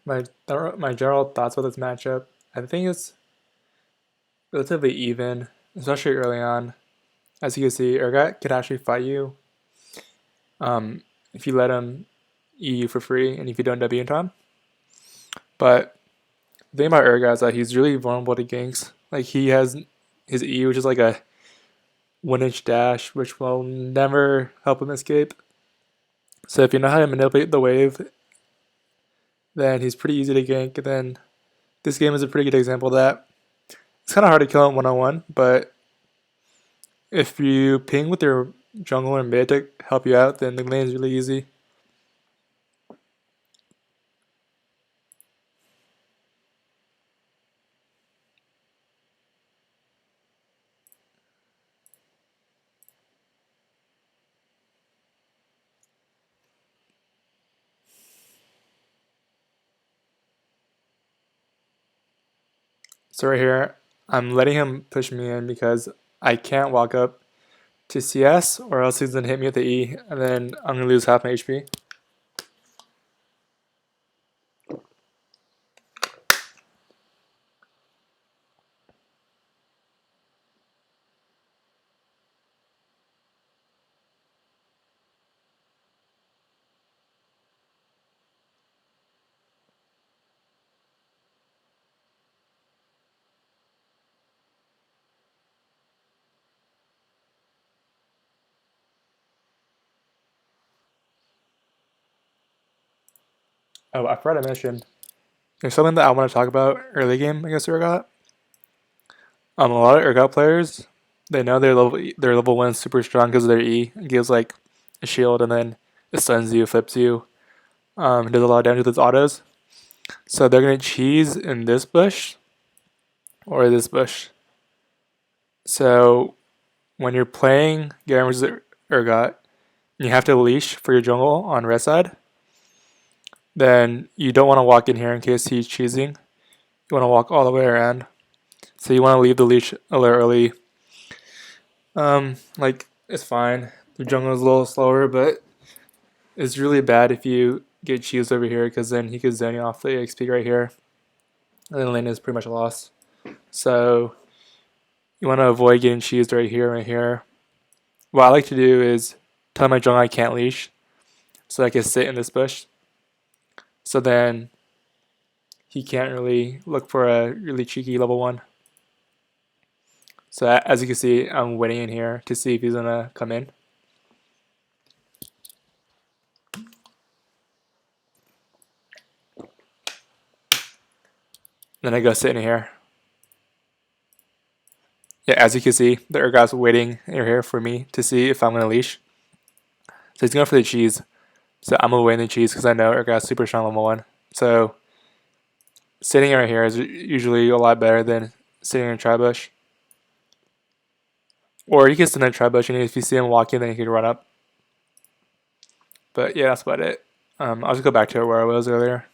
My general thoughts about this matchup. I think it's relatively even, especially early on. As you can see, Urgot could actually fight you if you let him E you for free and if you don't W in time. But the thing about Urgot is that he's really vulnerable to ganks. Like he has his E, which is like a 1 inch dash, which will never help him escape. So if you know how to manipulate the wave, then he's pretty easy to gank. And then this game is a pretty good example of that. It's kind of hard to kill him 1-on-1, but if you ping with your jungle or mid to help you out, then the lane is really easy. So right here, I'm letting him push me in because I can't walk up to CS or else he's gonna hit me with the E and then I'm gonna lose half my HP. Oh, I forgot to mention. There's something that I want to talk about early game against Urgot. A lot of Urgot players, they know their level 1 is super strong because of their E. It gives like a shield and then it stuns you, flips you, does a lot of damage with its autos. So they're gonna cheese in this bush or this bush. So when you're playing Garen versus Urgot, you have to leash for your jungle on red side. Then you don't want to walk in here in case he's cheesing. You want to walk all the way around. So you want to leave the leash a little early. Like it's fine. The jungle is a little slower, but it's really bad if you get cheesed over here because then he could zone you off the XP right here, and then the lane is pretty much a loss. So you want to avoid getting cheesed right here, right here. What I like to do is tell my jungle I can't leash, so I can sit in this bush. So then he can't really look for a really cheeky level 1. So as you can see, I'm waiting in here to see if he's gonna come in. Then I go sit in here. Yeah, as you can see, the Urgot's waiting in here for me to see if I'm gonna leash. So he's going for the cheese. So I'm gonna wait in the cheese because I know Urgot's super strong level 1. So sitting right here is usually a lot better than sitting in a tri-bush. Or you can sit in a tri-bush and if you see him walking, then you can run up. But yeah, that's about it. I'll just go back to where I was earlier.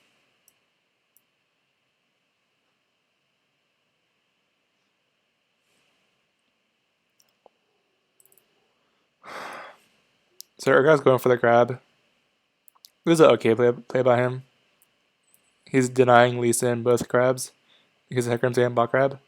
So Urgot's going for the grab. It was an okay play by him. He's denying Lee Sin both grabs because Hecarim's getting bot grab.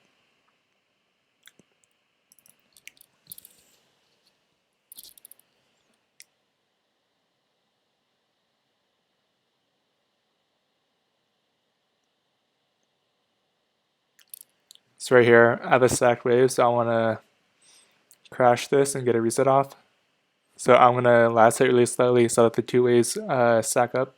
So right here, I have a stacked wave, so I want to crash this and get a reset off. So I'm going to last hit really slowly so that the 2 waves stack up.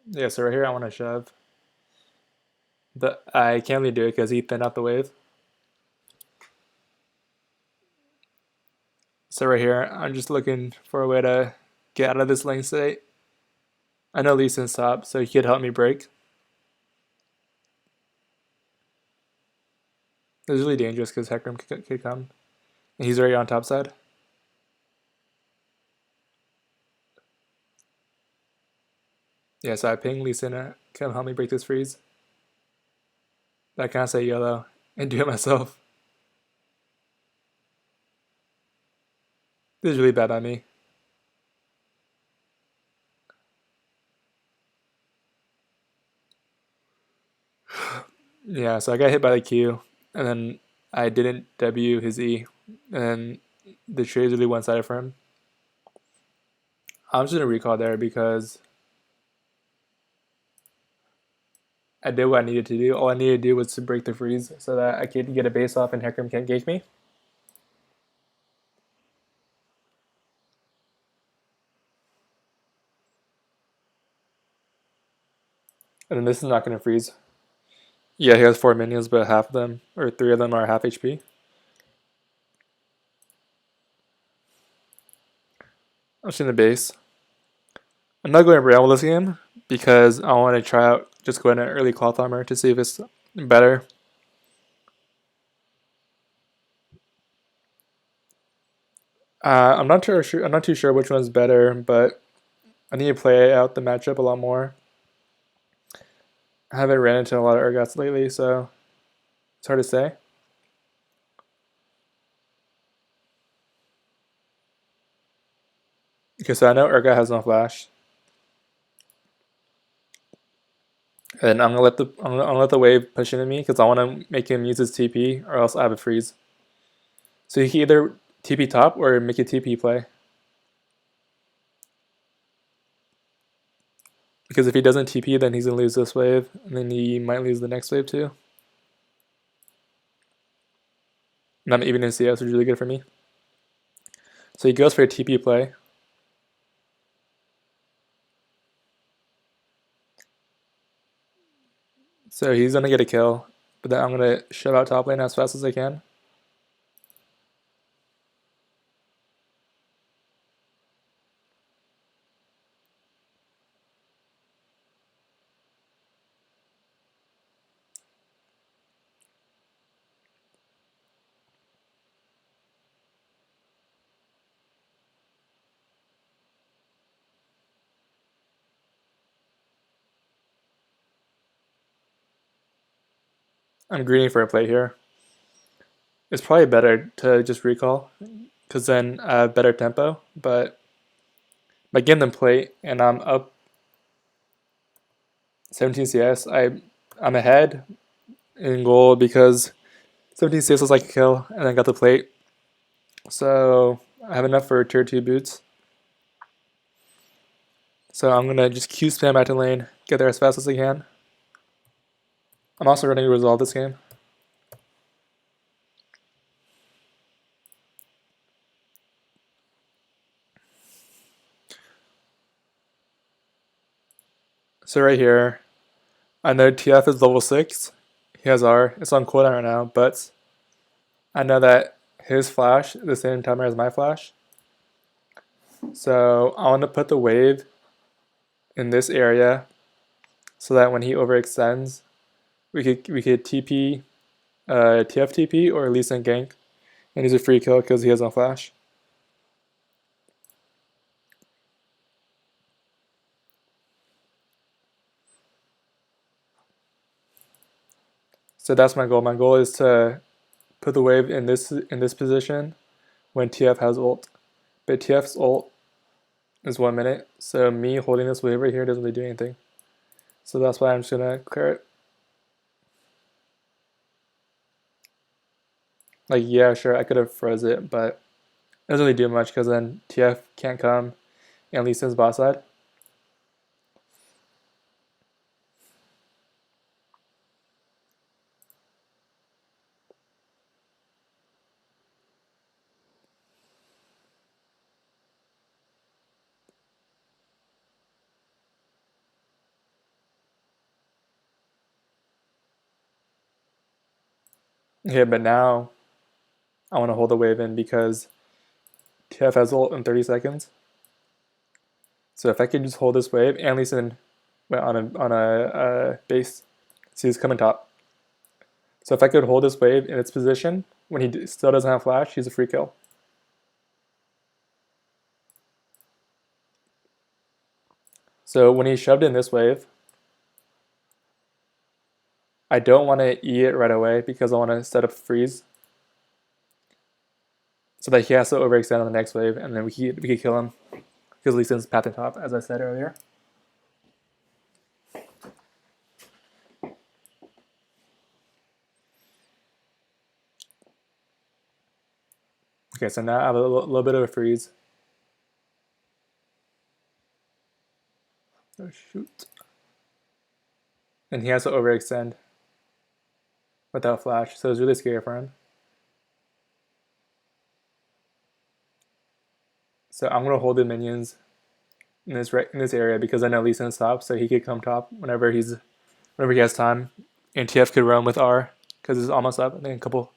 Yeah, so right here I want to shove. But I can't really do it because he thinned out the wave. So right here, I'm just looking for a way to get out of this lane state. I know Lee Sin's top, so he could help me break. It's really dangerous because Hecarim could come. And he's already on top side. Yeah, so I ping Lee Sin to come help me break this freeze. I can't say YOLO and do it myself. This is really bad on me. Yeah, so I got hit by the Q, and then I didn't W his E, and the trade is really one-sided for him. I'm just gonna recall there because I did what I needed to do. All I needed to do was to break the freeze so that I could get a base off and Hecarim can't gank me. And then this is not gonna freeze. Yeah, he has 4 minions, but half of them, or 3 of them, are half HP. I'm just in the base. I'm not going Bramble this game because I want to try out just going an early Cloth Armor to see if it's better. I'm not too sure. I'm not too sure which one's better, but I need to play out the matchup a lot more. I haven't ran into a lot of Urgots lately, so it's hard to say. Because I know Urgot has no flash, and I'm gonna let the wave push into me because I want to make him use his TP, or else I have a freeze. So he can either TP top or make a TP play. Because if he doesn't TP, then he's gonna lose this wave, and then he might lose the next wave too. And I'm even in CS, which is really good for me. So he goes for a TP play. So he's gonna get a kill, but then I'm gonna shove out top lane as fast as I can. I'm greeting for a play here. It's probably better to just recall, because then I have better tempo, but by getting them plate and I'm up 17 CS, I'm ahead in goal because 17 CS was like a kill, and I got the plate. So I have enough for tier 2 boots. So I'm gonna just Q spam back to lane, get there as fast as I can. I'm also running to resolve this game. So right here, I know TF is level 6. He has R. It's on cooldown right now, but I know that his flash is the same timer as my flash. So I want to put the wave in this area so that when he overextends, we could TP, TF TP or Lee Sin gank, and he's a free kill because he has no flash. So that's my goal. My goal is to put the wave in this position when TF has ult. But TF's ult is 1 minute, so me holding this wave right here doesn't really do anything. So that's why I'm just gonna clear it. Like, yeah, sure, I could have froze it, but it doesn't really do much because then TF can't come and Lee Sin's bot side. Okay, but now I want to hold the wave in because TF has ult in 30 seconds. So if I could just hold this wave, and Lee Sin went on a base, so he's coming top. So if I could hold this wave in its position when he still doesn't have flash, he's a free kill. So when he shoved in this wave, I don't want to E it right away because I want to set up freeze. so that he has to overextend on the next wave, and then we could kill him because Lee Sin's pathing top, as I said earlier. Okay, so now I have a little bit of a freeze. Oh shoot! And he has to overextend without flash, so it's really scary for him. So I'm gonna hold the minions in this area because I know Lee Sin's top, so he could come top whenever he has time. And TF could run with R because it's almost up. I think a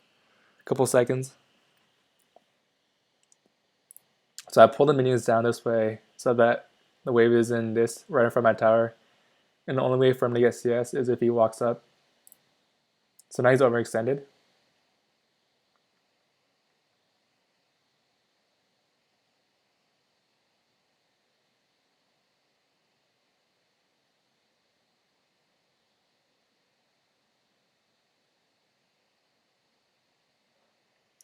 couple seconds. So I pull the minions down this way so that the wave is in this right in front of my tower. And the only way for him to get CS is if he walks up. So now he's overextended.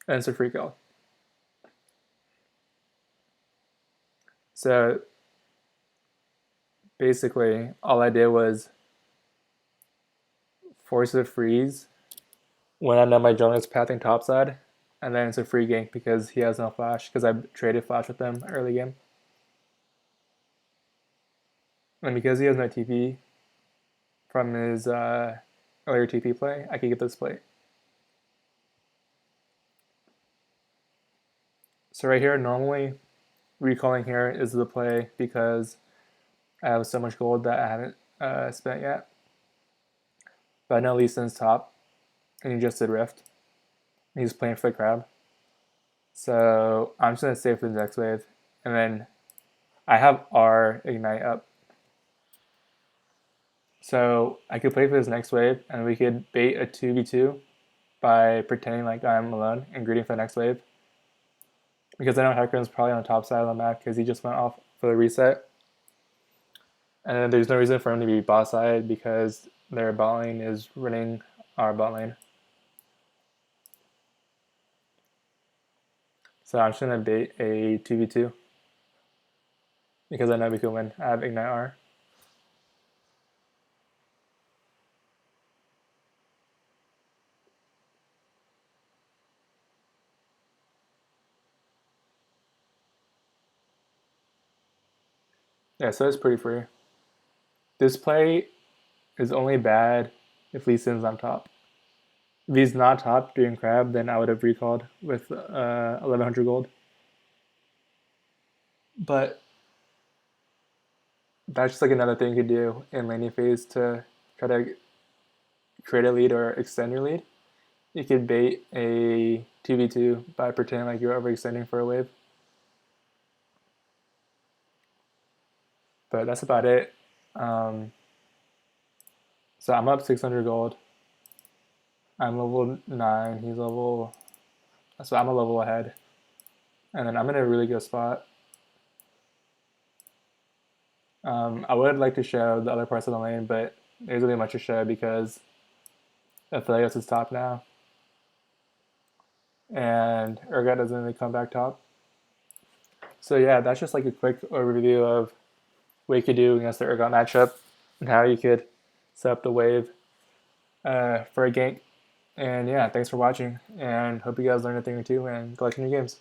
And it's a free kill. So basically, all I did was force a freeze when I know my jungler is pathing topside, and then it's a free gank because he has no flash because I traded flash with him early game. And because he has no TP from his earlier TP play, I could get this play. So right here, normally recalling here is the play because I have so much gold that I haven't spent yet. But I know Lee Sin's top, and he just did Rift. He's playing for the crab. So I'm just going to save for the next wave. And then I have R Ignite up. So I could play for this next wave, and we could bait a 2v2 by pretending like I'm alone and greeting for the next wave. Because I know Hecarim's probably on the top side of the map because he just went off for the reset. And then there's no reason for him to be bot side because their bot lane is running our bot lane. So I'm just going to bait a 2v2 because I know we can win. I have Ignite R. Yeah, so it's pretty free. This play is only bad if Lee Sin's on top. If he's not top during crab, then I would have recalled with 1100 gold. But that's just like another thing you could do in laning phase to try to create a lead or extend your lead. You could bait a 2v2 by pretending like you're overextending for a wave. But that's about it. So I'm up 600 gold. I'm level 9, he's level... So I'm a level ahead. And then I'm in a really good spot. I would like to show the other parts of the lane, but there's really much to show because Aphelios is top now. And Urgot doesn't really come back top. So yeah, that's just like a quick overview of what you could do against the Urgot matchup and how you could set up the wave for a gank. And yeah, thanks for watching, and hope you guys learned a thing or two and good luck in your games.